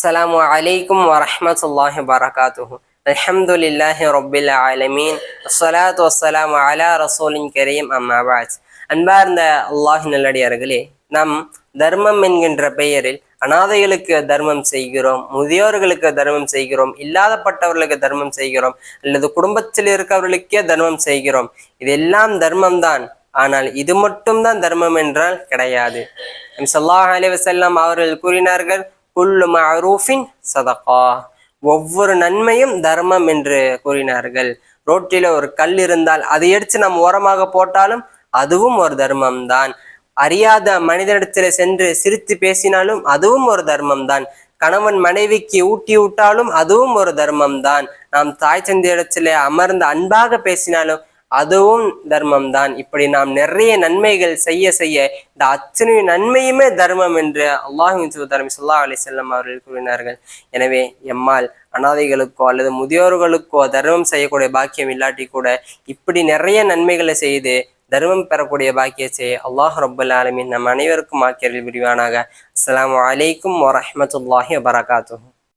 அஸ்ஸலாமு அலைக்கும் வரஹ்மத்துல்லாஹி வபரகாத்துஹு. அல்ஹம்துலில்லாஹி ரப்பில் ஆலமீன். அஸ்ஸலாத்து வஸ்ஸலாமு அலா ரசூலின் கரீம். அம்மா பஅத். அன்பார்ந்த அல்லாஹ் நல்லடியார்களே, நாம் தர்மம் என்கின்ற பெயரில் அனாதைகளுக்கு தர்மம் செய்கிறோம், முதியோர்களுக்கு தர்மம் செய்கிறோம், இல்லாதப்பட்டவர்களுக்கு தர்மம் செய்கிறோம், அல்லது குடும்பத்தில் இருக்கவர்களுக்கே தர்மம் செய்கிறோம். இதெல்லாம் தர்மம் தான். ஆனால் இது மட்டும்தான் தர்மம் என்றால் கிடையாது. ஸல்லல்லாஹு அலைஹி வஸல்லம் அவர்கள் கூறினார்கள், குல்லு மஅரூஃபின் ஸதகா, ஒவ்வொரு நன்மையும் தர்மம் என்று கூறினார்கள். ரோட்டில ஒரு கல் இருந்தால் அதை எடுத்து நாம் ஓரமாக போட்டாலும் அதுவும் ஒரு தர்மம் தான். அறியாத மனிதனிடத்தில சென்று சிரித்து பேசினாலும் அதுவும் ஒரு தர்மம் தான். கணவன் மனைவிக்கு ஊட்டி விட்டாலும் அதுவும் ஒரு தர்மம் தான். நாம் தாய் தந்தையிடத்திலே அமர்ந்து அன்பாக பேசினாலும் அதுவும் தர்மம் தான். இப்படி நாம் நிறைய நன்மைகள் செய்ய செய்ய இந்த அத்தனை நன்மையுமே தர்மம் என்று அல்லாஹ்வின் தூதர் ஸல்லல்லாஹு அலைஹி வஸல்லம் அவர்கள் கூறினார்கள். எனவே எம்மால் அனாதைகளுக்கோ அல்லது முதியோர்களுக்கோ தர்மம் செய்யக்கூடிய பாக்கியம் இல்லாட்டி கூட இப்படி நிறைய நன்மைகளை செய்து தர்மம் பெறக்கூடிய பாக்கியத்தை அல்லாஹ் ரப்பல் ஆலமீன் நம் அனைவருக்கும் ஆக்கியரில் புரிவானாக. அஸ்ஸலாமு அலைக்கும் வரஹ்மத்துல்லாஹி வபரகாத்துஹு.